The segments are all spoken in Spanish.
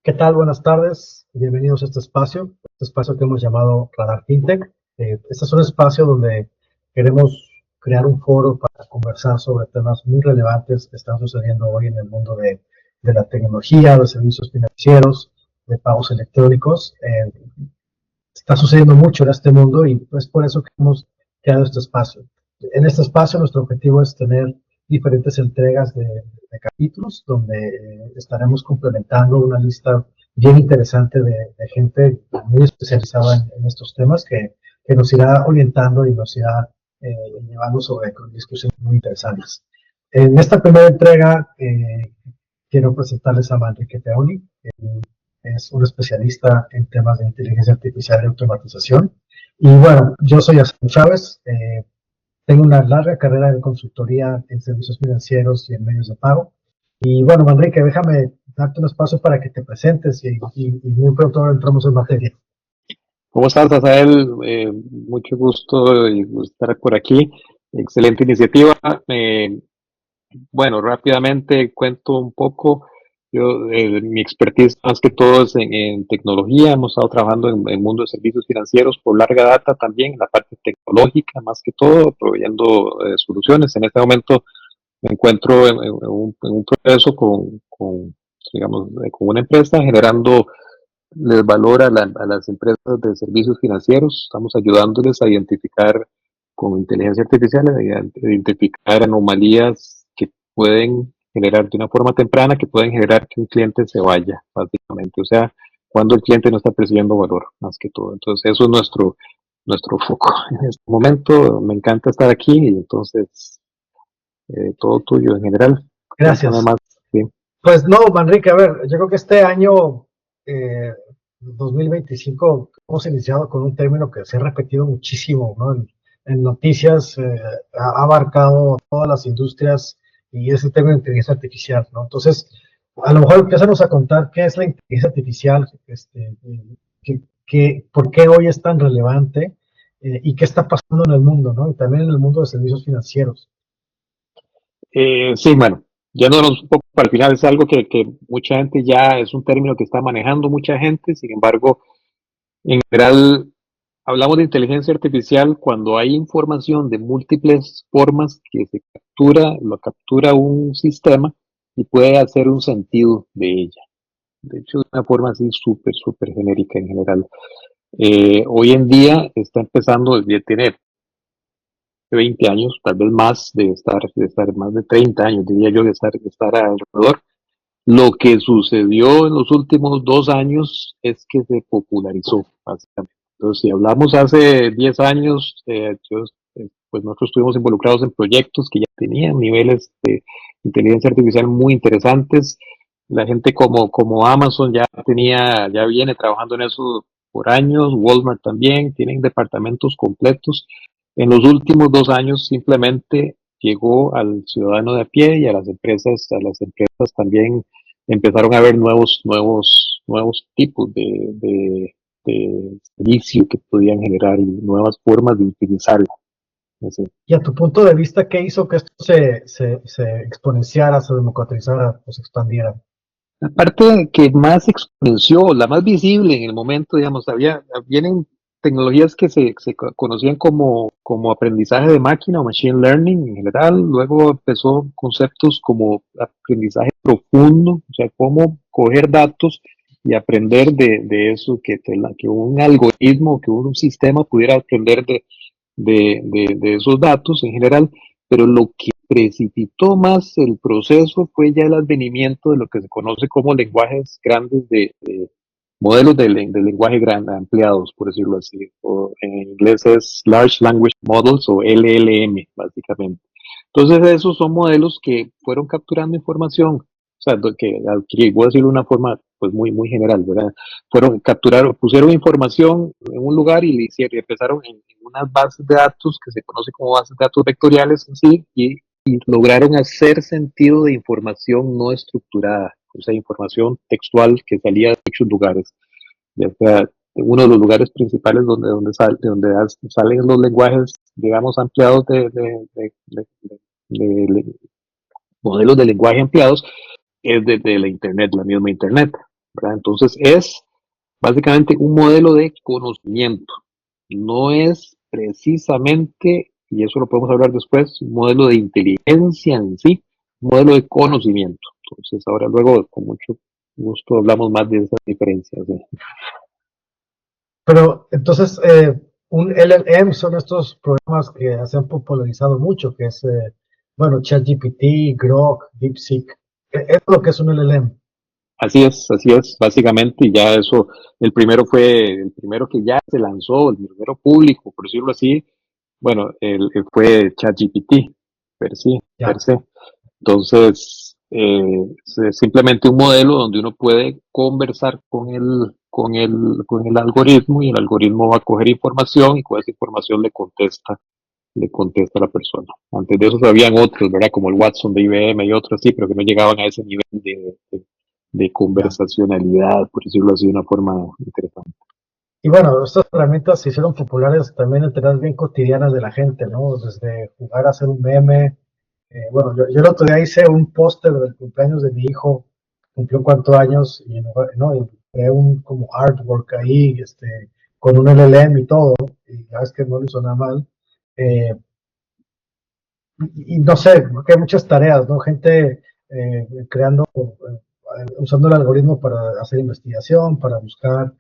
¿Qué tal? Buenas tardes. Bienvenidos a este espacio que hemos llamado Radar FinTech. Este es un espacio donde queremos crear un foro para conversar sobre temas muy relevantes que están sucediendo hoy en el mundo de la tecnología, de servicios financieros, de pagos electrónicos. Está sucediendo mucho en este mundo y es por eso que hemos creado este espacio. En este espacio nuestro objetivo es tener diferentes entregas de capítulos donde estaremos complementando una lista bien interesante de gente muy especializada en estos temas que nos irá orientando y nos irá llevando sobre discusiones muy interesantes. En esta primera entrega quiero presentarles a Manrique Peoni. Es un especialista en temas de inteligencia artificial y automatización. Y bueno, yo soy Asan Chávez, tengo una larga carrera de consultoría en servicios financieros y en medios de pago. Y bueno, Manrique, déjame darte un espacio para que te presentes y muy pronto entramos en materia. ¿Cómo estás, Asael? Mucho gusto y estar por aquí. Excelente iniciativa. Bueno, rápidamente cuento un poco. Mi expertise más que todo es en tecnología. Hemos estado trabajando en el mundo de servicios financieros por larga data también, en la parte tecnológica más que todo, proveyendo soluciones. En este momento me encuentro en un proceso digamos, con una empresa generando les valora a las empresas de servicios financieros. Estamos ayudándoles a identificar con inteligencia artificial, a identificar anomalías que pueden generar de una forma temprana, que pueden generar que un cliente se vaya, básicamente. O sea, cuando el cliente no está percibiendo valor, más que todo. Entonces, eso es nuestro foco. En este momento me encanta estar aquí y entonces todo tuyo en general. Cuéntame Gracias. más. Sí. Pues no, Manrique, a ver, yo creo que este año 2025 hemos iniciado con un término que se ha repetido muchísimo, ¿no? En noticias ha abarcado todas las industrias y es el término de inteligencia artificial, ¿no? Entonces, a lo mejor empezamos a contar qué es la inteligencia artificial, por qué hoy es tan relevante y qué está pasando en el mundo, ¿no? Y también en el mundo de servicios financieros. Sí, bueno, yéndonos un poco para el final, es algo que mucha gente ya es un término que está manejando mucha gente. Sin embargo, en general hablamos de inteligencia artificial cuando hay información de múltiples formas que se captura, lo captura un sistema y puede hacer un sentido de ella. De hecho, de una forma así súper genérica en general. Hoy en día está empezando, tiene 20 años, tal vez más, de estar más de 30 años, diría yo, de estar alrededor. Lo que sucedió en los últimos 2 años es que se popularizó, básicamente. Entonces, si hablamos hace 10 años, pues nosotros estuvimos involucrados en proyectos que ya tenían niveles de inteligencia artificial muy interesantes. La gente como Amazon ya viene trabajando en eso por años, Walmart también, tienen departamentos completos. En los últimos 2 años simplemente llegó al ciudadano de a pie y a las empresas también empezaron a haber nuevos tipos de servicio que podían generar y nuevas formas de utilizarlo. Así. Y a tu punto de vista, ¿qué hizo que esto se exponenciara, se democratizara o se expandiera? La parte que más exponenció, la más visible en el momento, digamos, vienen tecnologías que se conocían como aprendizaje de máquina o machine learning en general. Luego empezó conceptos como aprendizaje profundo, o sea, cómo coger datos y aprender de eso, que un algoritmo, que un sistema pudiera aprender de esos datos en general, pero lo que precipitó más el proceso fue ya el advenimiento de lo que se conoce como lenguajes grandes de modelos de lenguaje ampliados, por decirlo así, o en inglés es Large Language Models o LLM, básicamente. Entonces esos son modelos que fueron capturando información, o sea, voy a decirlo de una forma pues muy general, ¿verdad? Pusieron información en un lugar y le hicieron, y empezaron en unas bases de datos que se conocen como bases de datos vectoriales en sí, y lograron hacer sentido de información no estructurada, o sea, información textual que salía de muchos lugares. Ya sea uno de los lugares principales donde salen los lenguajes, digamos, ampliados de modelos de lenguaje ampliados, es de la Internet, la misma Internet. ¿verdad? Entonces es básicamente un modelo de conocimiento. No es precisamente, y eso lo podemos hablar después, un modelo de inteligencia en sí, un modelo de conocimiento. Entonces ahora luego con mucho gusto hablamos más de esas diferencias. Pero entonces, un LLM son estos programas que se han popularizado mucho, que es, bueno, ChatGPT, Grok, DeepSeek. Es lo que es un LLM. Así es, básicamente, y ya eso, el primero que ya se lanzó, el primero público, por decirlo así, bueno, fue ChatGPT, per Ya. se. Entonces, es simplemente un modelo donde uno puede conversar con el algoritmo y el algoritmo va a coger información y con esa información le contesta a la persona. Antes de eso habían otros, ¿verdad? Como el Watson de IBM y otros así, pero que no llegaban a ese nivel de Ya. conversacionalidad, por decirlo así de una forma interesante. Y bueno, estas herramientas se hicieron populares también en tareas bien cotidianas de la gente, ¿no? Desde jugar a hacer un meme. Bueno, yo el otro día hice un póster del cumpleaños de mi hijo, cumplió 4 años, y, ¿no? Y creé un como artwork ahí, con un LLM y todo, y la verdad es que no lo hizo nada mal. Eh, y no sé, porque hay muchas tareas, ¿no? Gente creando, usando el algoritmo para hacer investigación, para buscar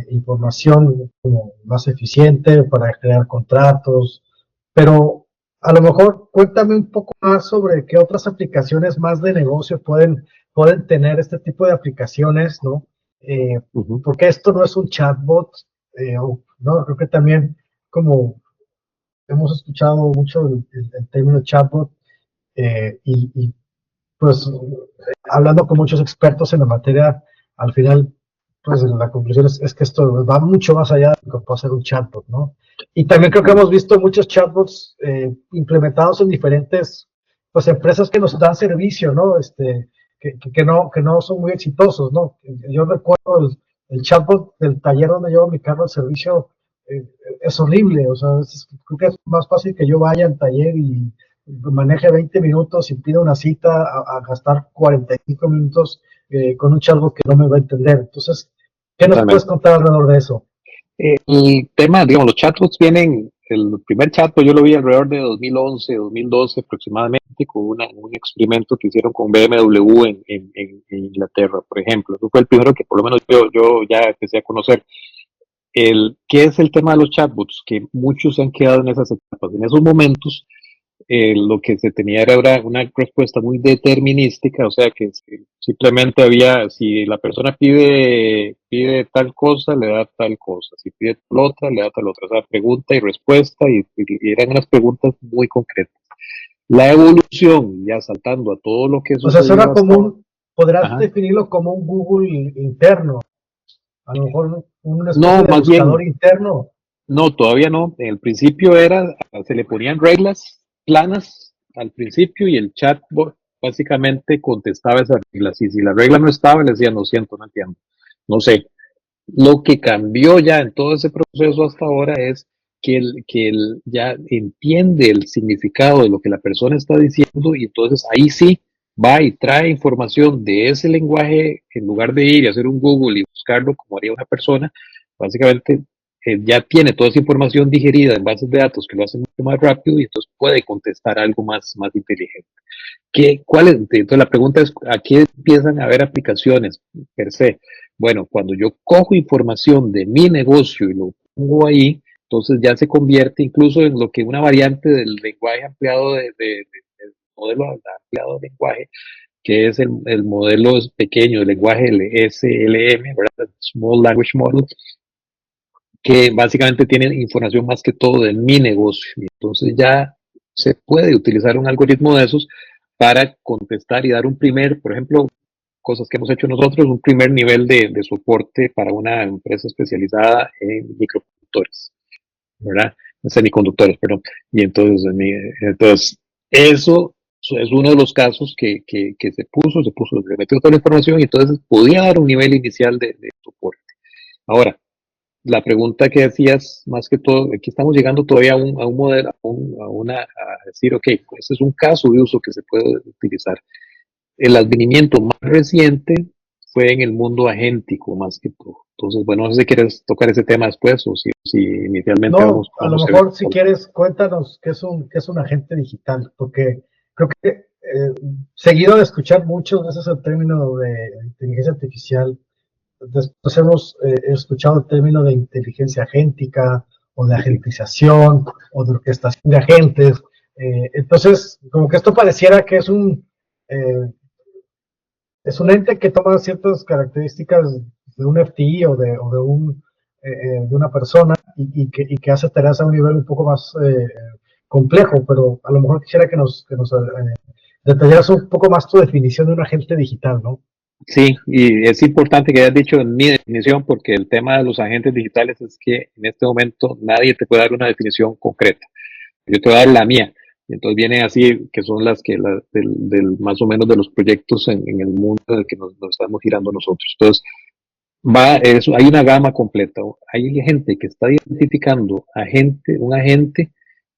información como más eficiente, para crear contratos, pero a lo mejor cuéntame un poco más sobre qué otras aplicaciones más de negocio pueden tener este tipo de aplicaciones, ¿no? Eh, Ujú. Porque esto no es un chatbot, ¿no? Creo que también como hemos escuchado mucho el término chatbot, pues hablando con muchos expertos en la materia, al final, pues la conclusión es que esto va mucho más allá de lo que puede ser un chatbot, ¿no? Y también creo que Ujú. hemos visto muchos chatbots implementados en diferentes, pues, empresas que nos dan servicio, ¿no? Que no son muy exitosos, ¿no? Yo recuerdo el chatbot del taller donde llevo mi carro al servicio, eh, es horrible, o sea, creo que es más fácil que yo vaya al taller y maneje 20 minutos y pida una cita a gastar 45 minutos con un chatbot que no me va a entender. Entonces, ¿qué nos puedes Totalmente. contar alrededor de eso? El tema, digamos, los chatbots vienen, el primer chatbot yo lo vi alrededor de 2011, 2012 aproximadamente, con un experimento que hicieron con BMW en Inglaterra, por ejemplo. Eso fue el primero que por lo menos yo ya empecé a conocer. ¿Qué es el tema de los chatbots? Que muchos se han quedado en esas etapas. En esos momentos, lo que se tenía era una respuesta muy determinística, o sea que simplemente había, si la persona pide tal cosa, le da tal cosa, si pide tal otra, le da tal otra, o sea, pregunta y respuesta, y eran unas preguntas muy concretas. La evolución, ya saltando a todo lo que O sea, sucedió suena hasta como ahora, podrás ajá. definirlo como un Google interno, a lo mejor una especie No, de más buscador bien, interno. no, todavía no. En el principio se le ponían reglas planas al principio y el chatbot básicamente contestaba esas reglas. Y si la regla no estaba, le decía, no siento, no entiendo. No sé. Lo que cambió ya en todo ese proceso hasta ahora es que él ya entiende el significado de lo que la persona está diciendo y entonces ahí sí va y trae información de ese lenguaje en lugar de ir y hacer un Google y buscarlo como haría una persona. Básicamente ya tiene toda esa información digerida en bases de datos que lo hacen mucho más rápido y entonces puede contestar algo más inteligente. Entonces la pregunta es, ¿a qué empiezan a haber aplicaciones per se? Bueno, cuando yo cojo información de mi negocio y lo pongo ahí, entonces ya se convierte incluso en lo que una variante del lenguaje ampliado del modelo ampliado de lenguaje, que es el modelo pequeño, el lenguaje SLM, ¿verdad? Small Language Model, que básicamente tiene información más que todo de mi negocio. Y entonces ya se puede utilizar un algoritmo de esos para contestar y dar un primer, por ejemplo, cosas que hemos hecho nosotros, un primer nivel de soporte para una empresa especializada en microconductores, ¿verdad? Semiconductores, perdón. Y entonces eso es uno de los casos que se metió toda la información y entonces podía dar un nivel inicial de soporte. Ahora, la pregunta que decías, más que todo, aquí estamos llegando todavía a un modelo, a decir, ok, este es un caso de uso que se puede utilizar. El advenimiento más reciente fue en el mundo agéntico más que todo. Entonces, bueno, no sé si quieres tocar ese tema después o si inicialmente No, vamos, a lo vamos a ver. mejor si quieres, cuéntanos qué es un agente digital, porque creo que seguido de escuchar muchas veces el término de inteligencia artificial, después hemos escuchado el término de inteligencia agéntica o de Sí, agentización o de orquestación de agentes. Entonces, como que esto pareciera que eh, es un ente que toma ciertas características de un FTI de una persona y que hace tareas a un nivel un poco más complejo, pero a lo mejor quisiera que nos detallaras un poco más tu definición de un agente digital, ¿no? sí, y es importante que hayas dicho en mi definición, porque el tema de los agentes digitales es que en este momento nadie te puede dar una definición concreta. Yo te voy a dar la mía. Y entonces viene así, que son las que más o menos de los proyectos en el mundo en el que nos estamos girando nosotros. Entonces, hay una gama completa. Hay gente que está identificando un agente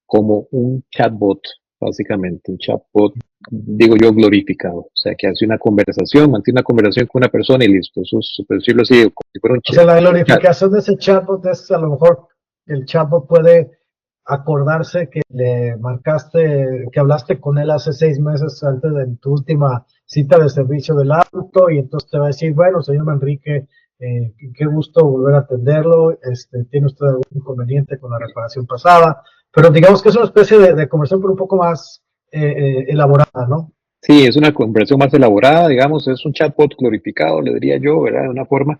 como un chatbot, básicamente, un chatbot, digo yo, glorificado. O sea, que hace una conversación, mantiene una conversación con una persona y listo. Eso es, por decirlo así, como si fuera un O sea, la chat. glorificación de ese chatbot es a lo mejor el chatbot puede acordarse que le marcaste, que hablaste con él hace 6 meses antes de tu última cita de servicio del auto y entonces te va a decir, bueno, señor Manrique, qué gusto volver a atenderlo, tiene usted algún inconveniente con la reparación pasada, pero digamos que es una especie de conversación pero un poco más elaborada, ¿no? Sí, es una conversación más elaborada, digamos, es un chatbot glorificado, le diría yo, ¿verdad? De una forma.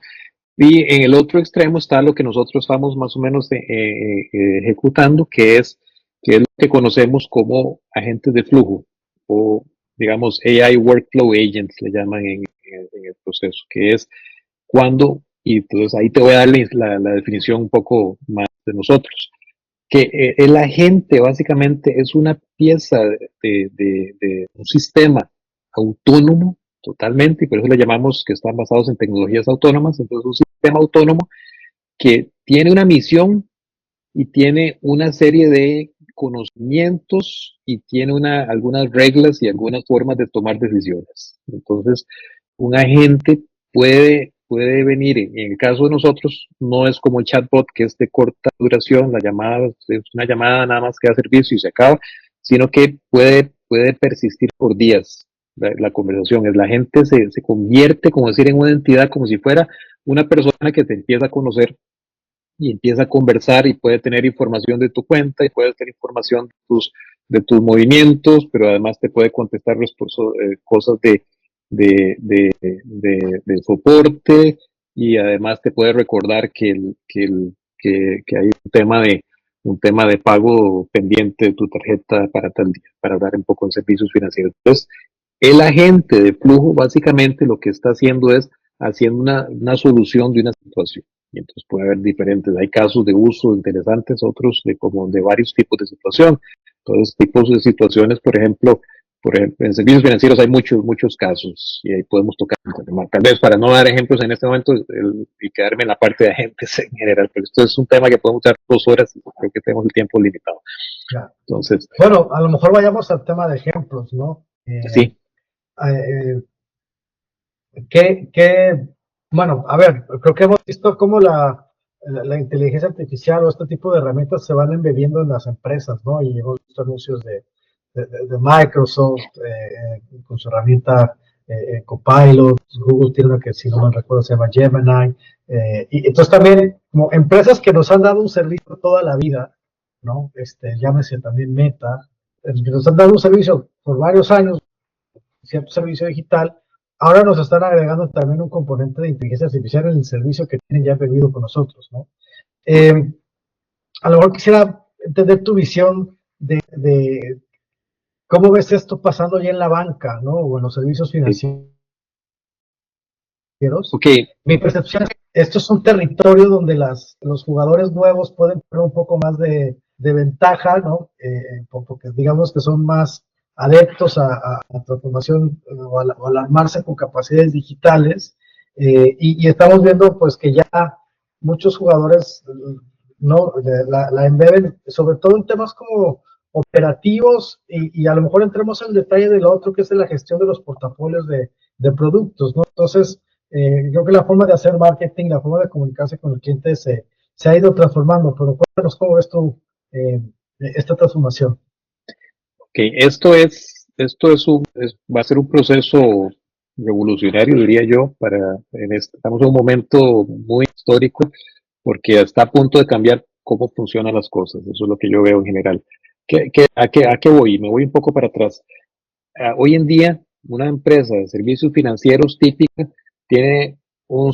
Y en el otro extremo está lo que nosotros estamos más o menos ejecutando, que es lo que conocemos como agentes de flujo o, digamos, AI Workflow Agents, le llaman en el proceso, que es cuando, y entonces ahí te voy a dar la definición un poco más de nosotros, que el agente básicamente es una pieza de un sistema autónomo totalmente, y por eso le llamamos que están basados en tecnologías autónomas, entonces un sistema autónomo que tiene una misión y tiene una serie de conocimientos y tiene algunas reglas y algunas formas de tomar decisiones. Entonces, un agente puede venir, en el caso de nosotros, no es como el chatbot que es de corta duración, la llamada es una llamada nada más que da servicio y se acaba, sino que puede persistir por días. La conversación es la gente se convierte, como decir, en una entidad como si fuera una persona que te empieza a conocer y empieza a conversar y puede tener información de tu cuenta y puede tener información de tus movimientos, pero además te puede contestar cosas de soporte y además te puede recordar que hay un tema de pago pendiente de tu tarjeta para tal día, para hablar un poco en servicios financieros. Entonces, el agente de flujo básicamente lo que está haciendo es haciendo una solución de una situación. Y entonces puede haber diferentes, hay casos de uso interesantes, otros de varios tipos de situación. Entonces, tipos de situaciones, por ejemplo, en servicios financieros hay muchos casos y ahí podemos tocar el tema. Tal vez para no dar ejemplos en este momento y quedarme en la parte de agentes en general, pero esto es un tema que podemos dar 2 horas y creo que tenemos el tiempo limitado. Ya. Entonces, Bueno, a lo mejor vayamos al tema de ejemplos, ¿no? sí, Eh, que, bueno, a ver, creo que hemos visto cómo la inteligencia artificial o este tipo de herramientas se van embebiendo en las empresas, ¿no? Y hemos visto anuncios de Microsoft con su herramienta Copilot, Google tiene una que si no me recuerdo se llama Gemini, y entonces también como empresas que nos han dado un servicio toda la vida, ¿no? Llámese también Meta, que nos han dado un servicio por varios años, cierto servicio digital, ahora nos están agregando también un componente de inteligencia artificial en el servicio que tienen ya bebido con nosotros, ¿no? Eh, a lo mejor quisiera entender tu visión de cómo ves esto pasando ya en la banca, ¿no? O en los servicios sí. financieros. Ok, Mi percepción es que esto es un territorio donde los jugadores nuevos pueden tener un poco más de ventaja, ¿no? Porque digamos que son más adeptos a transformación o al armarse con capacidades digitales. Y estamos viendo pues que ya muchos jugadores no la embeben, sobre todo en temas como operativos y a lo mejor entremos en el detalle de lo otro que es de la gestión de los portafolios de productos, ¿no? Entonces, Creo que la forma de hacer marketing, la forma de comunicarse con el cliente se ha ido transformando, pero cuéntanos cómo ves tú esta transformación. Ok, va a ser un proceso revolucionario, diría yo, estamos en un momento muy histórico porque está a punto de cambiar cómo funcionan las cosas. Eso es lo que yo veo en general. A qué voy? Me voy un poco para atrás. Hoy en día, una empresa de servicios financieros típica tiene un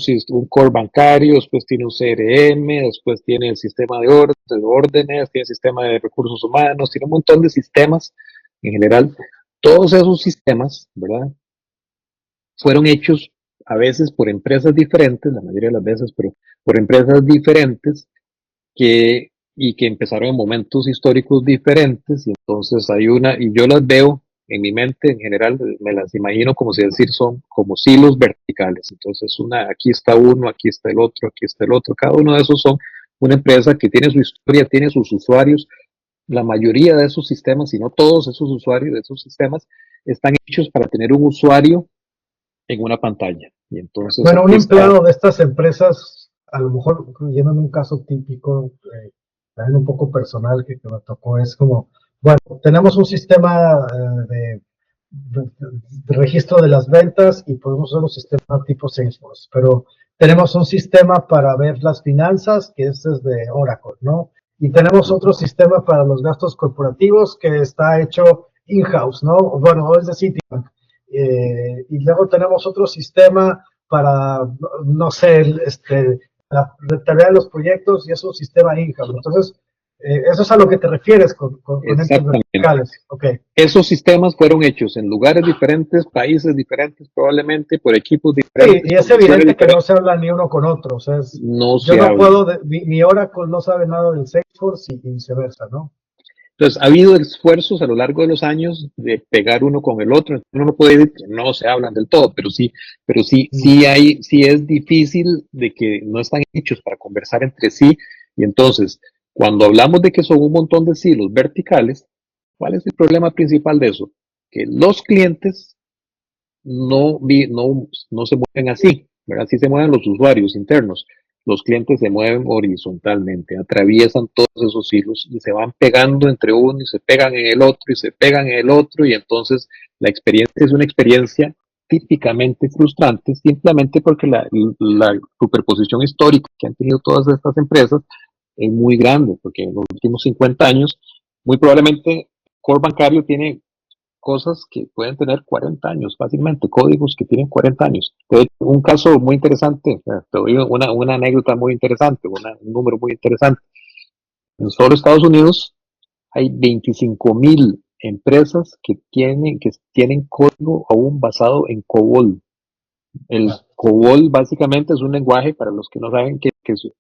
core bancario, después tiene un CRM, después tiene el sistema de órdenes, tiene el sistema de recursos humanos, tiene un montón de sistemas en general. Todos esos sistemas, ¿verdad? Fueron hechos a veces por empresas diferentes, la mayoría de las veces, pero por empresas diferentes que empezaron en momentos históricos diferentes, y entonces y yo las veo en mi mente en general, me las imagino como si decir, son como silos verticales. Entonces, aquí está uno, aquí está el otro, aquí está el otro. Cada uno de esos son una empresa que tiene su historia, tiene sus usuarios. La mayoría de esos sistemas, si no todos esos usuarios de esos sistemas, están hechos para tener un usuario en una pantalla. Y entonces Bueno, un aquí está. empleado de estas empresas, a lo mejor, yéndome un caso típico, también un poco personal que me tocó, es como, bueno, tenemos un sistema de registro de las ventas y podemos usar un sistema tipo Salesforce, pero tenemos un sistema para ver las finanzas, que es de Oracle, ¿no? Y tenemos otro sistema para los gastos corporativos que está hecho in-house, ¿no? Bueno, es de Citibank. Y luego tenemos otro sistema para, no sé, la rentabilidad de los proyectos y es un sistema in-house. Entonces, eso es a lo que te refieres con entes Exactamente. verticales. Okay. Esos sistemas fueron hechos en lugares diferentes, países diferentes, probablemente por equipos Sí, diferentes, y por es misiones evidente que no diferentes. se habla ni uno con otro. O sea, No yo se no habla. puedo, mi Oracle no sabe nada del Salesforce y viceversa, ¿no? Entonces, ha habido esfuerzos a lo largo de los años de pegar uno con el otro. Uno no puede decir que no se hablan del todo, sí es difícil de que no están hechos para conversar entre sí. Y entonces, cuando hablamos de que son un montón de silos verticales, ¿cuál es el problema principal de eso? Que los clientes no se mueven así, ¿verdad? Así se mueven los usuarios internos. Los clientes se mueven horizontalmente, atraviesan todos esos hilos y se van pegando entre uno y se pegan en el otro y se pegan en el otro, y entonces la experiencia es una experiencia típicamente frustrante, simplemente porque la superposición histórica que han tenido todas estas empresas es muy grande, porque en los últimos 50 años, muy probablemente Core Bancario tiene cosas que pueden tener 40 años fácilmente, códigos que tienen 40 años. De hecho, un caso muy interesante, te doy una anécdota muy interesante, un número muy interesante. En solo Estados Unidos hay 25,000 empresas que tienen código aún basado en COBOL. El COBOL básicamente es un lenguaje, para los que no saben, que es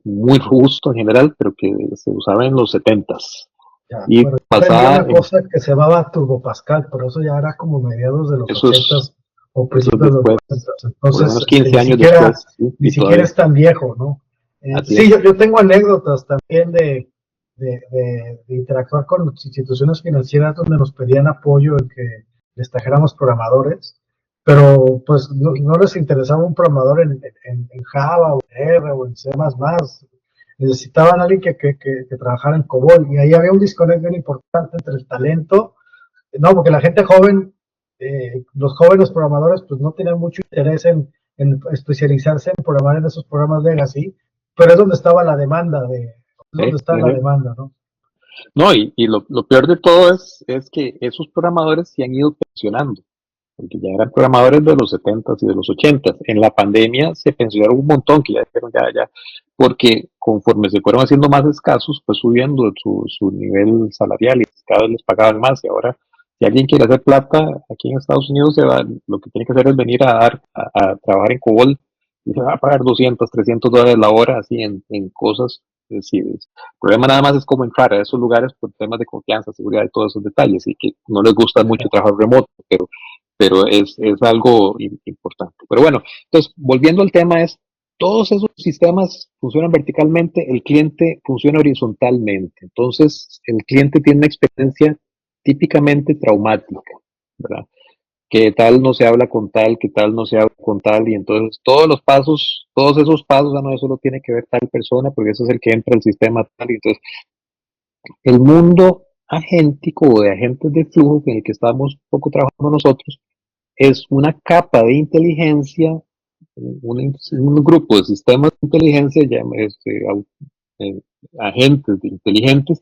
muy justo en general, pero que se usaba en los 70s. Ya, Y bueno, aprendí basada una en, cosa que se llamaba Turbo Pascal, pero eso ya era como mediados de los eso es, ochentas o eso es principios de los después, noventas. por lo Entonces, menos 15 años después, ¿sí? ni Y siquiera todavía, es tan viejo, ¿no? así Sí, es. yo tengo anécdotas también de interactuar con instituciones financieras donde nos pedían apoyo en que les trajéramos programadores, pero pues no les interesaba un programador en Java o en R o en C++. Necesitaban a alguien que trabajara en COBOL y ahí había un disconnect bien importante entre el talento, no, porque la gente joven, los jóvenes programadores pues no tienen mucho interés en especializarse en programar en esos programas legacy, pero es donde estaba la demanda, es donde está la demanda, ¿no? No, y lo peor de todo es que esos programadores se han ido pensionando, porque ya eran programadores de los 70s y de los 80s. En la pandemia se pensionaron un montón, que ya dijeron ya, porque conforme se fueron haciendo más escasos, pues subiendo su nivel salarial y cada vez les pagaban más. Y ahora, si alguien quiere hacer plata aquí en Estados Unidos, lo que tiene que hacer es venir a trabajar en COBOL y se va a pagar 200, $300 la hora, así en cosas. El problema nada más es cómo entrar a esos lugares por temas de confianza, seguridad y todos esos detalles, y que no les gusta mucho trabajar remoto, pero es algo importante. Pero bueno, entonces, volviendo al tema todos esos sistemas funcionan verticalmente, el cliente funciona horizontalmente. Entonces, el cliente tiene una experiencia típicamente traumática, ¿verdad? que tal no se habla con tal, que tal no se habla con tal, y entonces todos esos pasos, no, eso lo tiene que ver tal persona, porque eso es el que entra al sistema tal, y entonces el mundo agéntico o de agentes de flujo en el que estamos un poco trabajando nosotros, es una capa de inteligencia, un grupo de sistemas de inteligencia, eh, agentes inteligentes,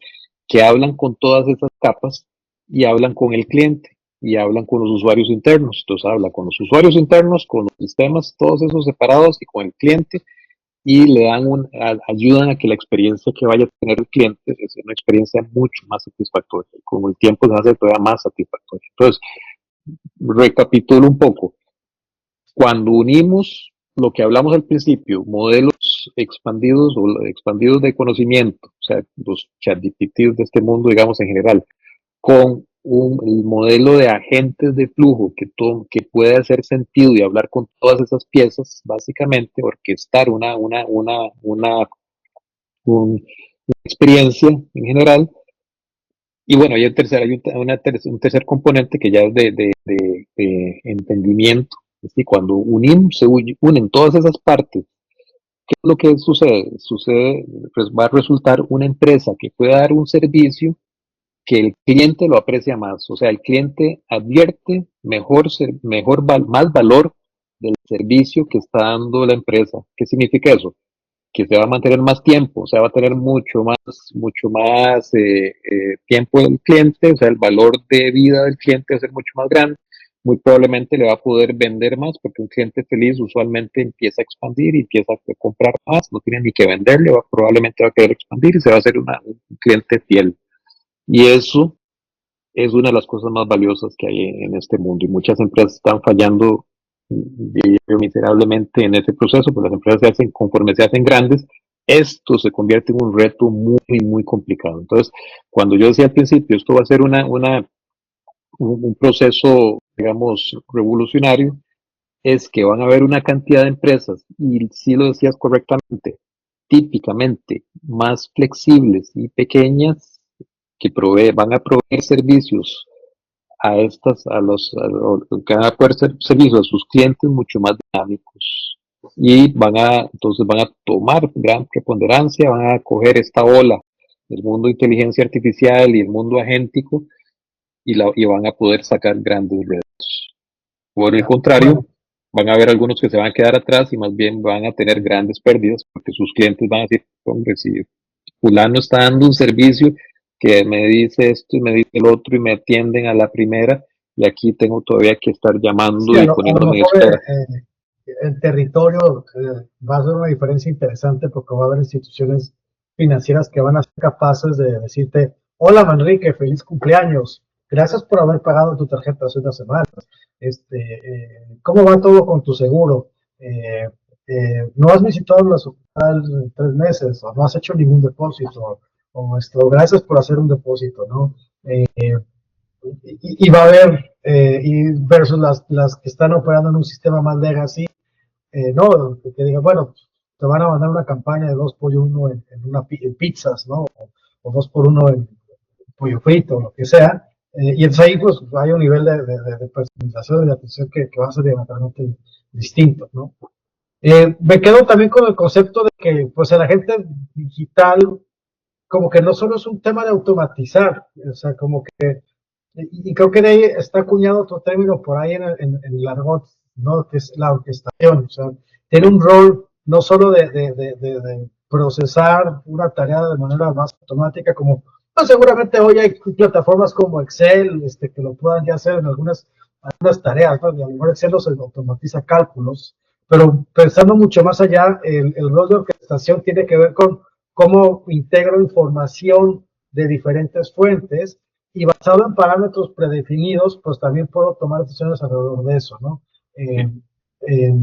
que hablan con todas esas capas y hablan con el cliente y hablan con los usuarios internos. Entonces habla con los usuarios internos, con los sistemas, todos esos separados y con el cliente y le dan ayudan a que la experiencia que vaya a tener el cliente es una experiencia mucho más satisfactoria. Y con el tiempo se hace todavía más satisfactoria. Entonces, recapitulo un poco. Cuando unimos lo que hablamos al principio, modelos expandidos o expandidos de conocimiento, o sea, los ChatGPT de este mundo, digamos en general, con el modelo de agentes de flujo que puede hacer sentido y hablar con todas esas piezas, básicamente, orquestar una experiencia en general. Y bueno, un tercer componente que ya es de entendimiento. Es decir, cuando se unen todas esas partes, ¿qué es lo que sucede? Pues va a resultar una empresa que pueda dar un servicio que el cliente lo aprecia más. O sea, el cliente advierte más valor del servicio que está dando la empresa. ¿Qué significa eso? Que se va a mantener más tiempo, o sea, va a tener mucho más tiempo del cliente, o sea, el valor de vida del cliente va a ser mucho más grande, muy probablemente le va a poder vender más, porque un cliente feliz usualmente empieza a expandir y empieza a comprar más, no tiene ni que venderle, probablemente va a querer expandir y se va a hacer un cliente fiel. Y eso es una de las cosas más valiosas que hay en este mundo y muchas empresas están fallando miserablemente en ese proceso, porque las empresas conforme se hacen grandes, esto se convierte en un reto muy complicado. Entonces, cuando yo decía al principio, esto va a ser un proceso, digamos, revolucionario, es que van a haber una cantidad de empresas, y si lo decías correctamente, típicamente más flexibles y pequeñas, que van a proveer servicios que van a poder ser servicios a sus clientes mucho más dinámicos y entonces van a tomar gran preponderancia, van a coger esta ola del mundo de inteligencia artificial y el mundo agéntico y van a poder sacar grandes retos. Por el contrario, van a haber algunos que se van a quedar atrás y más bien van a tener grandes pérdidas porque sus clientes van a decir, hombre, si fulano está dando un servicio que me dice esto y me dice el otro y me atienden a la primera y aquí tengo todavía que estar llamando Sí, y a lo poniéndome en mejor espera. el territorio va a hacer una diferencia interesante porque va a haber instituciones financieras que van a ser capaces de decirte, hola Manrique, feliz cumpleaños, gracias por haber pagado tu tarjeta hace unas semanas, ¿cómo va todo con tu seguro? ¿No has visitado la hospital en 3 meses o no has hecho ningún depósito? Gracias por hacer un depósito, ¿no? Y va a haber, y versus las que están operando en un sistema más legacy, no, que digan, bueno, te van a mandar una campaña de 2 por 1 en pizzas, ¿no? O 2 por 1 en pollo frito, lo que sea. Y entonces ahí pues hay un nivel de personalización y de atención que va a ser diametralmente distinto, ¿no? Me quedo también con el concepto de que pues el agente digital como que no solo es un tema de automatizar, o sea, como que y creo que de ahí está acuñado otro término por ahí en el argot, ¿no? Que es la orquestación. O sea, tiene un rol no solo de procesar una tarea de manera más automática, como pues, seguramente hoy hay plataformas como Excel que lo puedan ya hacer en algunas tareas, ¿no? Y a lo mejor Excel los automatiza cálculos, pero pensando mucho más allá, el rol de orquestación tiene que ver con cómo integro información de diferentes fuentes y basado en parámetros predefinidos, pues también puedo tomar decisiones alrededor de eso, ¿no? Eh, eh,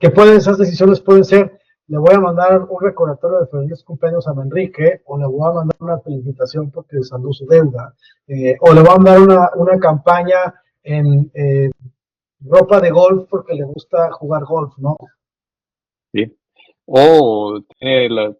esas decisiones pueden ser, le voy a mandar un recordatorio de feliz cumpleaños a Manrique, o le voy a mandar una felicitación porque saldó su deuda, o le voy a mandar una campaña en ropa de golf porque le gusta jugar golf, ¿no? Sí. o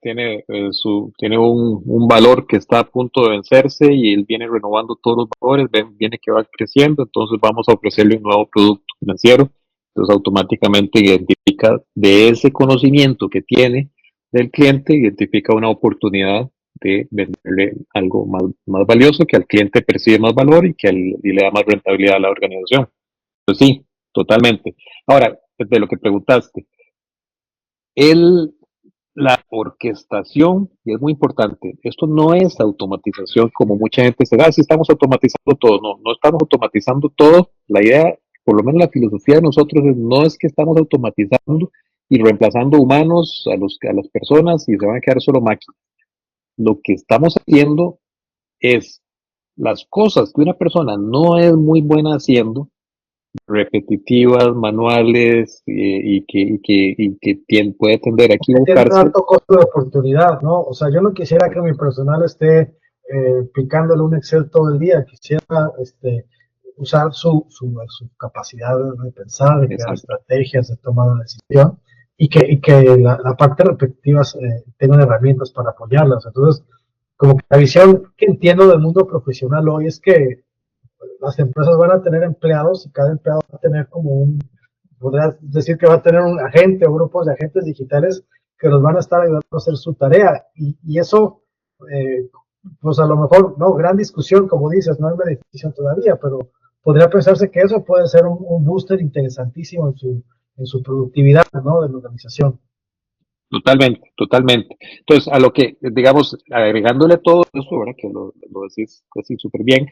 tiene un valor que está a punto de vencerse y él viene renovando todos los valores, viene que va creciendo, entonces vamos a ofrecerle un nuevo producto financiero. Entonces automáticamente identifica de ese conocimiento que tiene del cliente, identifica una oportunidad de venderle algo más valioso, que al cliente percibe más valor y le da más rentabilidad a la organización. Pues sí, totalmente. Ahora, de lo que preguntaste, el, la orquestación, y es muy importante, esto no es automatización como mucha gente se da, si estamos automatizando todo, no estamos automatizando todo, la idea, por lo menos la filosofía de nosotros no es que estamos automatizando y reemplazando humanos a las personas y se van a quedar solo máquinas. Lo que estamos haciendo es las cosas que una persona no es muy buena haciendo, repetitivas, manuales, puede tender a Tiene un equivocarse. alto costo de oportunidad, ¿no? O sea, yo no quisiera que mi personal esté picándole un Excel todo el día, quisiera usar su capacidad de pensar, de crear Exacto, estrategias, de tomar una decisión y que la parte repetitiva tengan herramientas para apoyarlas. Entonces, como que la visión que entiendo del mundo profesional hoy es que las empresas van a tener empleados y cada empleado va a tener como podrías decir que va a tener un agente o grupos de agentes digitales que los van a estar ayudando a hacer su tarea. Y eso, eh, pues a lo mejor, no, gran discusión, como dices, no hay una definición todavía, pero podría pensarse que eso puede ser un booster interesantísimo en su productividad, ¿no? De la organización. totalmente, totalmente. Entonces, a lo que, digamos, agregándole todo eso, ahora que lo decís así súper bien,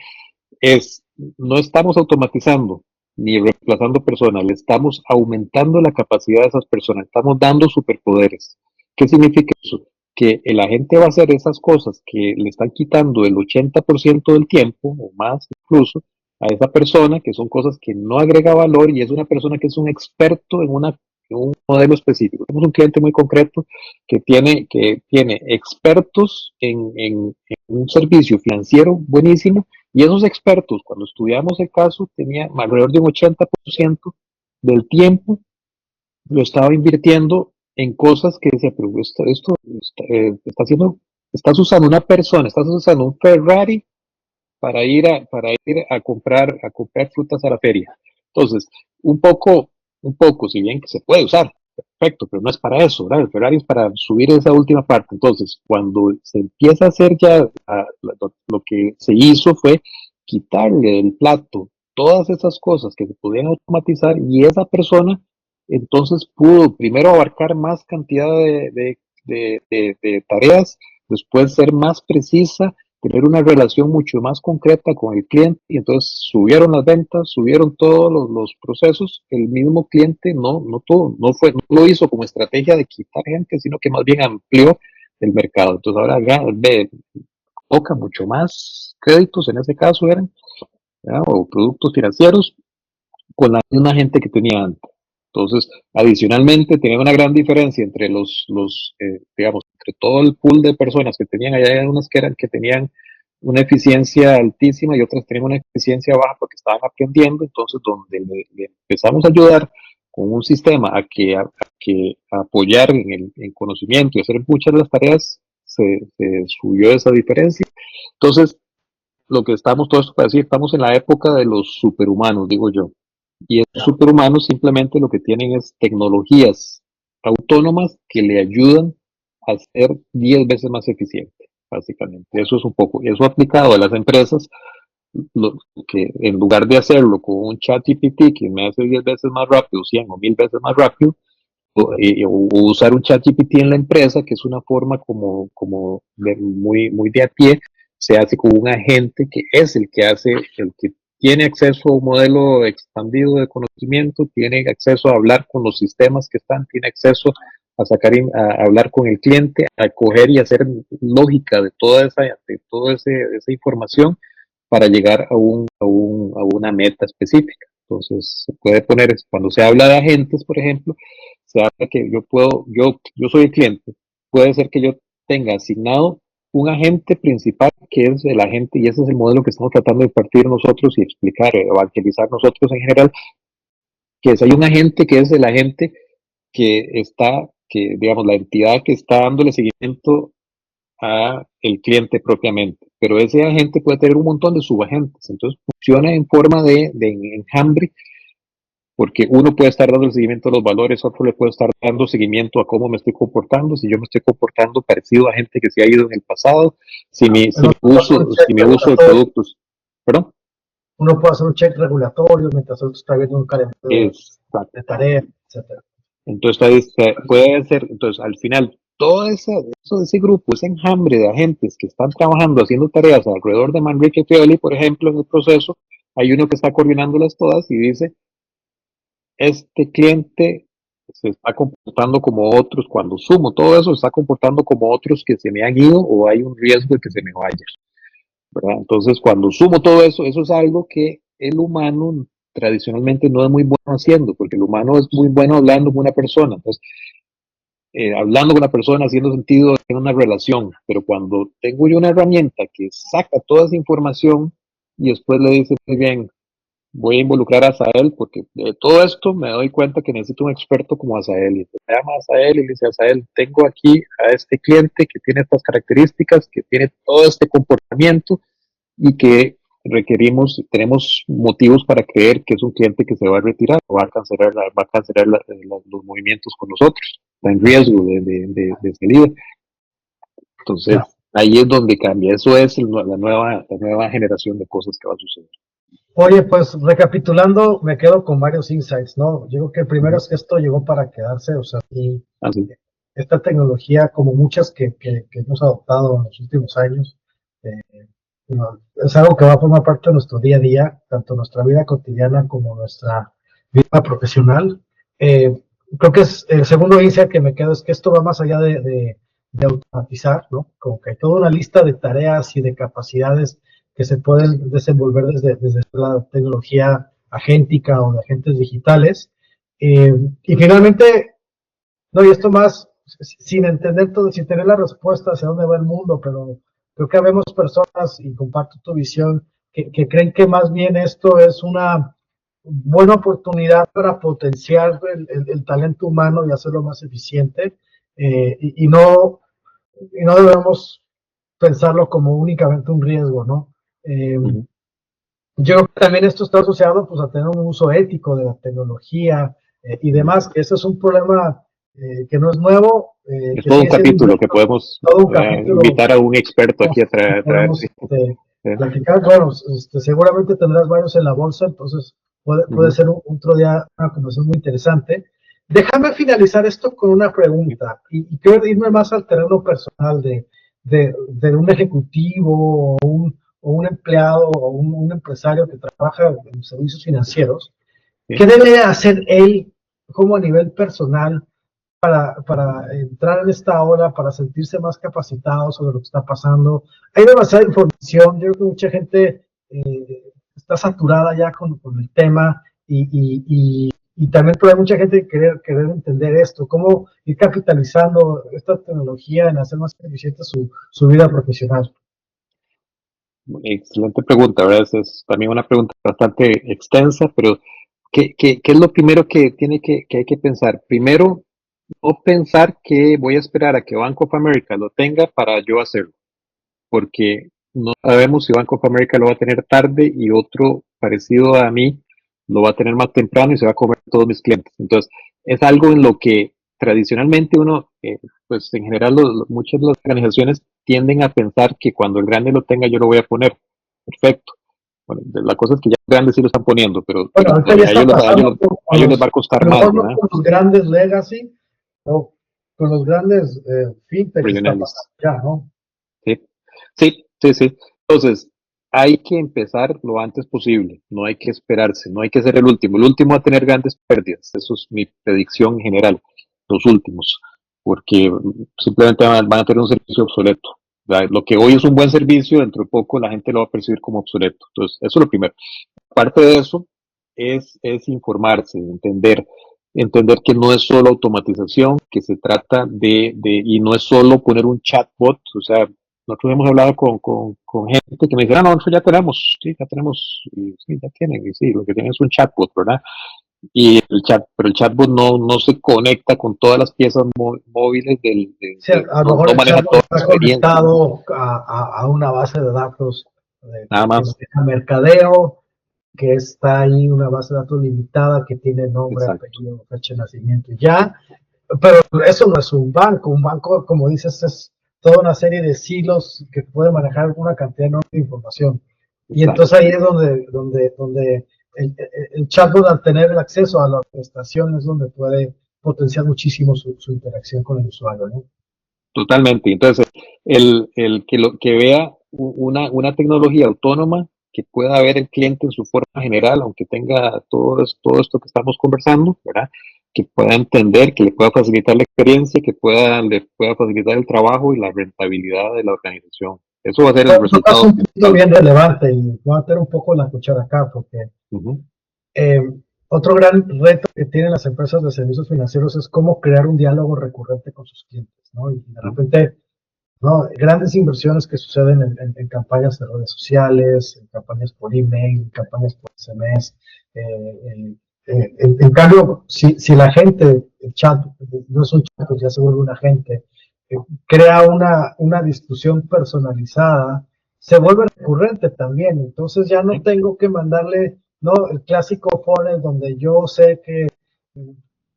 no estamos automatizando ni reemplazando personas, le estamos aumentando la capacidad de esas personas, estamos dando superpoderes. ¿Qué significa eso? Que el agente va a hacer esas cosas que le están quitando el 80% del tiempo, o más incluso, a esa persona, que son cosas que no agrega valor y es una persona que es un experto en un modelo específico. Tenemos un cliente muy concreto que tiene expertos en un servicio financiero buenísimo y esos expertos, cuando estudiamos el caso, tenían alrededor de un 80% del tiempo lo estaba invirtiendo en cosas que decía, pero esto está haciendo, estás usando una persona, estás usando un Ferrari para ir a comprar frutas a la feria. Entonces, un poco, si bien que se puede usar, perfecto, pero no es para eso, ¿verdad? El Ferrari es para subir esa última parte. Entonces, cuando se empieza a hacer ya, lo que se hizo fue quitarle el plato todas esas cosas que se podían automatizar y esa persona entonces pudo primero abarcar más cantidad de tareas, después ser más precisa, tener una relación mucho más concreta con el cliente y entonces subieron las ventas, subieron todos los procesos. El mismo cliente no lo hizo como estrategia de quitar gente, sino que más bien amplió el mercado. Entonces ahora toca mucho más créditos, en ese caso eran, ¿verdad? O productos financieros con la misma gente que tenía antes. Entonces, adicionalmente, tenía una gran diferencia entre digamos, entre todo el pool de personas que tenían allá, hay unas que tenían una eficiencia altísima y otras tenían una eficiencia baja porque estaban aprendiendo. Entonces, donde le empezamos a ayudar con un sistema a apoyar en conocimiento y hacer muchas de las tareas, se subió esa diferencia. Entonces, lo que todo esto para decir, estamos en la época de los superhumanos, digo yo. Y estos superhumanos simplemente lo que tienen es tecnologías autónomas que le ayudan a ser 10 veces más eficiente, básicamente. Eso es un poco, eso aplicado a las empresas, que en lugar de hacerlo con un chat GPT que me hace 10 veces más rápido, 100 o 1000 veces más rápido, o usar un chat GPT en la empresa, que es una forma como muy de a pie, se hace con un agente que es el que tiene acceso a un modelo expandido de conocimiento, tiene acceso a hablar con los sistemas que están, tiene acceso a hablar con el cliente, a coger y hacer lógica de toda esa información para llegar a una meta específica. Entonces, se puede poner, cuando se habla de agentes, por ejemplo, se habla que yo soy el cliente, puede ser que yo tenga asignado un agente principal que es el agente, y ese es el modelo que estamos tratando de partir nosotros y explicar, evangelizar nosotros en general, que es hay un agente que es el agente que está que, digamos, la entidad que está dándole seguimiento a el cliente propiamente, pero ese agente puede tener un montón de subagentes, entonces funciona en forma de enjambre, porque uno puede estar dando el seguimiento a los valores, otro le puede estar dando seguimiento a cómo me estoy comportando, si yo me estoy comportando parecido a gente que se ha ido en el pasado, si mi uso de productos, ¿perdón? Uno puede hacer un check regulatorio mientras otro está viendo un calendario de tareas, etcétera. Entonces puede ser, entonces al final todo ese grupo, ese enjambre de agentes que están trabajando, haciendo tareas alrededor de Manrique Fioli, por ejemplo, en el proceso, hay uno que está coordinándolas todas y dice, este cliente se está comportando como otros, cuando sumo todo eso, se está comportando como otros que se me han ido o hay un riesgo de que se me vaya, ¿verdad? Entonces, cuando sumo todo eso, eso es algo que el humano tradicionalmente no es muy bueno haciendo, porque el humano es muy bueno hablando con una persona. Entonces, hablando con una persona, haciendo sentido en una relación, pero cuando tengo yo una herramienta que saca toda esa información y después le dice, muy bien, voy a involucrar a Asael, porque de todo esto me doy cuenta que necesito un experto como Asael, y se llama Asael y le dice, Asael, tengo aquí a este cliente que tiene estas características, que tiene todo este comportamiento y que tenemos motivos para creer que es un cliente que se va a retirar o va a cancelar, los movimientos con nosotros, está en riesgo de salida. Entonces, ahí es donde cambia. Eso es la nueva generación de cosas que va a suceder. Oye, pues recapitulando, me quedo con varios insights, ¿no? Yo creo que el primero es que esto llegó para quedarse, o sea, y esta tecnología, como muchas que hemos adoptado en los últimos años, es algo que va a formar parte de nuestro día a día, tanto nuestra vida cotidiana como nuestra vida profesional. Creo que es el segundo insight que me quedo, es que esto va más allá de automatizar, ¿no? Como que hay toda una lista de tareas y de capacidades que se pueden desenvolver desde la tecnología agéntica o de agentes digitales. Y finalmente, no, y esto más, sin entender todo, sin tener la respuesta hacia dónde va el mundo, pero creo que habemos personas, y comparto tu visión, que creen que más bien esto es una buena oportunidad para potenciar el talento humano y hacerlo más eficiente, y no debemos pensarlo como únicamente un riesgo, ¿no? Yo creo que también esto está asociado pues, a tener un uso ético de la tecnología y demás, que ese es un problema que no es nuevo. Es Que todo un sigue siendo capítulo que podemos invitar a un experto aquí a traer. Platicar. Bueno, seguramente tendrás varios en la bolsa, entonces puede ser otro día una conversación muy interesante. Déjame finalizar esto con una pregunta, y quiero irme más al terreno personal de un ejecutivo o un empleado o un empresario que trabaja en servicios financieros. ¿Qué debe hacer él como a nivel personal para entrar en esta ola, para sentirse más capacitado sobre lo que está pasando? Hay demasiada información, yo creo que mucha gente está saturada ya con el tema y también hay mucha gente que querer entender esto, cómo ir capitalizando esta tecnología en hacer más eficiente su vida profesional. Excelente pregunta, ¿verdad? Es también una pregunta bastante extensa, pero ¿qué es lo primero que hay que pensar? Primero, no pensar que voy a esperar a que Bank of America lo tenga para yo hacerlo, porque no sabemos si Bank of America lo va a tener tarde y otro parecido a mí lo va a tener más temprano y se va a comer todos mis clientes. Entonces, es algo en lo que tradicionalmente uno, pues en general muchas de las organizaciones tienden a pensar que cuando el grande lo tenga yo lo voy a poner. Perfecto. Bueno, la cosa es que ya los grandes sí lo están poniendo, pero bueno, a ellos les va a costar más, ¿verdad? Con los grandes legacy o con los grandes fintech que está pasando ya, ¿no? Sí. Entonces, hay que empezar lo antes posible, no hay que esperarse, no hay que ser el último. El último va a tener grandes pérdidas, eso es mi predicción en general, los últimos, porque simplemente van a tener un servicio obsoleto. Lo que hoy es un buen servicio, dentro de poco la gente lo va a percibir como obsoleto. Entonces, eso es lo primero. Parte de eso es informarse, entender que no es solo automatización, que se trata y no es solo poner un chatbot, o sea, nosotros hemos hablado con gente que me dice, no, nosotros ya tenemos, sí, ya tenemos, y sí, ya tienen, y sí, lo que tienen es un chatbot, ¿verdad? y el chat, pero el chatbot no se conecta con todas las piezas móviles Sí, a lo no, mejor no el maneja chatbot toda la está experiencia, conectado a una base de datos nada que más. maneja mercadeo, que está ahí una base de datos limitada que tiene nombre, Exacto, apellido, fecha de nacimiento y ya. Pero eso no es un banco. Un banco, como dices, es toda una serie de silos que puede manejar una cantidad enorme de información. Y exacto. entonces ahí es donde el chatbot, al tener el acceso a la orquestación, es donde puede potenciar muchísimo su interacción con el usuario, ¿no? Totalmente. Entonces, que vea una tecnología autónoma que pueda ver el cliente en su forma general, aunque tenga todo esto que estamos conversando, ¿verdad? Que pueda entender, que le pueda facilitar la experiencia, le pueda facilitar el trabajo y la rentabilidad de la organización. Eso va a ser el Tocas resultado un punto principal. bien relevante y voy a meter un poco la cuchara acá, porque Ujú, eh, otro gran reto que tienen las empresas de servicios financieros es cómo crear un diálogo recurrente con sus clientes, ¿no? Y de ujú. repente, ¿no? Grandes inversiones que suceden en campañas de redes sociales, en campañas por email, en campañas por SMS. En cambio, si la gente, el chat, no es un chat, pues ya se vuelve un agente, crea una discusión personalizada, se vuelve recurrente también. Entonces ya no Sí, tengo que mandarle, ¿no? El clásico funnel donde yo sé que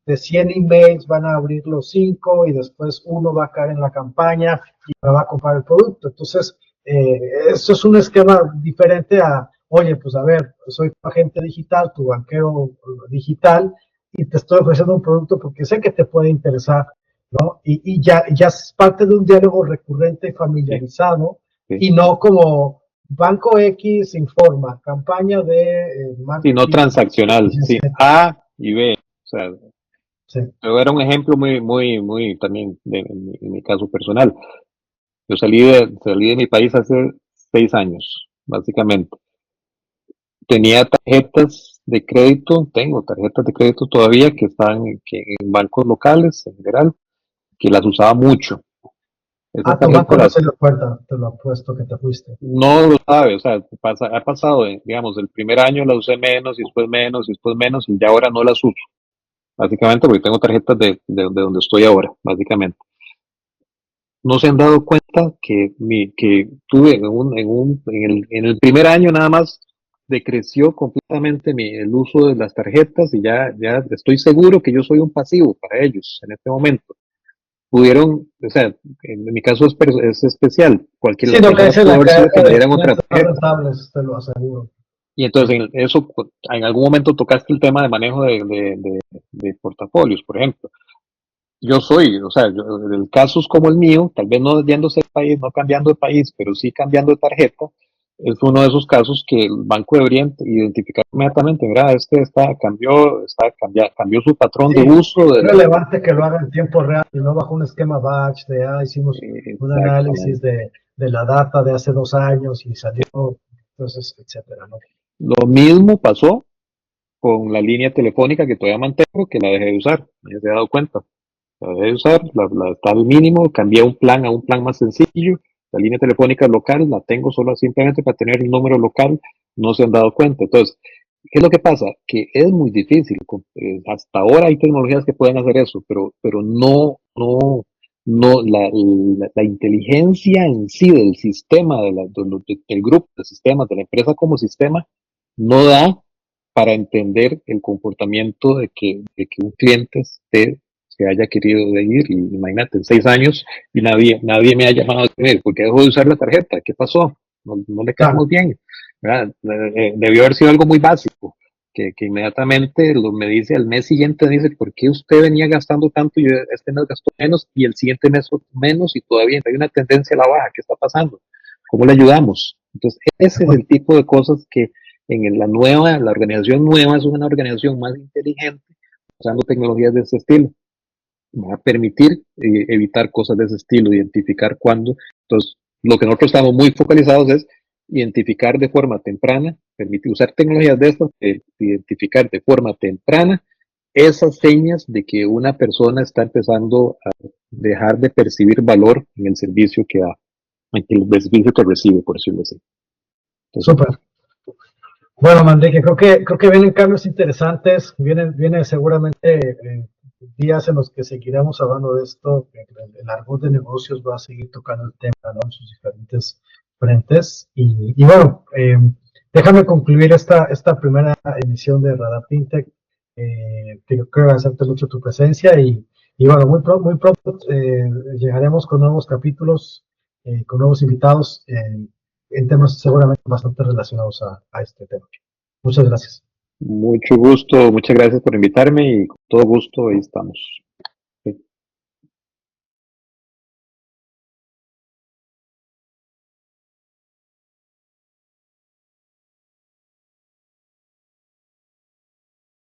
de 100 emails van a abrir los 5 y después uno va a caer en la campaña y me va a comprar el producto. Entonces, eso es un esquema diferente a, oye, pues a ver, soy tu agente digital, tu banquero digital, y te estoy ofreciendo un producto porque sé que te puede interesar, ¿no? Y ya es parte de un diálogo recurrente y sí, familiarizado, sí. y no como Banco X informa, campaña de Sí, no marketing transaccional, sí. Z. A y B. O sea, Sí. pero era un ejemplo muy también en mi caso personal. Yo salí de mi país hace 6 años, básicamente. Tenía tarjetas de crédito, tengo tarjetas de crédito todavía en bancos locales en general, que las usaba mucho. Esas Tu banco no tarjetas se dio cuenta, te lo apuesto que te fuiste. no lo sabe, o sea, ha pasado, digamos, el primer año la usé menos y después menos, y ya ahora no las uso, básicamente porque tengo tarjetas de donde estoy ahora, básicamente. No se han dado cuenta que tuve en el primer año nada más decreció completamente el uso de las tarjetas y ya estoy seguro que yo soy un pasivo para ellos en este momento. Pudieron, o sea, en mi caso es especial, Sí, las lo que personas dice pudo la haber sido que caída me de dieran otra clientes más tarjeta. rentables, te lo aseguro. Y entonces en algún momento tocaste el tema de manejo de portafolios, por ejemplo. O sea, el caso es como el mío, tal vez no yéndose de país, no cambiando de país, pero sí cambiando de tarjeta, es uno de esos casos que el banco debería identificar inmediatamente. Mira, cambió su patrón Sí, de uso es de relevante que lo haga en tiempo real y no bajo un esquema batch de, hicimos un análisis exactamente. de la data de hace 2 años y salió, entonces, etcétera, ¿no? Lo mismo pasó con la línea telefónica que todavía mantengo, que la dejé de usar, nadie se ha dado cuenta. La dejé de usar, está al mínimo, cambié un plan a un plan más sencillo. La línea telefónica local la tengo solo simplemente para tener el número local, no se han dado cuenta. Entonces, ¿qué es lo que pasa? Que es muy difícil. Hasta ahora hay tecnologías que pueden hacer eso, pero no, la inteligencia en sí del sistema, del grupo de sistemas, de la empresa como sistema, no da para entender el comportamiento de que un cliente se haya querido de ir. Y imagínate, en 6 años y nadie me ha llamado a decir, ¿por qué dejó de usar la tarjeta? ¿Qué pasó? No le Claro, caemos bien, ¿verdad? Debió haber sido algo muy básico, que inmediatamente me dice, al mes siguiente dice, ¿por qué usted venía gastando tanto y este mes gastó menos y el siguiente mes menos y todavía hay una tendencia a la baja? ¿Qué está pasando? ¿Cómo le ayudamos? Entonces, ese es el tipo de cosas que la organización nueva es una organización más inteligente usando tecnologías de ese estilo. Va a permitir evitar cosas de ese estilo, identificar cuándo. Entonces, lo que nosotros estamos muy focalizados es identificar de forma temprana, permitir usar tecnologías de estas, identificar de forma temprana esas señas de que una persona está empezando a dejar de percibir valor en el servicio que da, en el servicio que recibe, por decirlo así. Entonces, súper. Bueno, Manrique, creo que vienen cambios interesantes, viene seguramente días en los que seguiremos hablando de esto, el argot de negocios va a seguir tocando el tema, ¿no? En sus diferentes frentes. Y bueno, déjame concluir esta primera emisión de Radar FinTech. Quiero agradecerte mucho tu presencia y bueno, muy pronto llegaremos con nuevos capítulos, con nuevos invitados. En temas seguramente bastante relacionados a este tema. Muchas gracias. Mucho gusto, muchas gracias por invitarme y con todo gusto ahí estamos.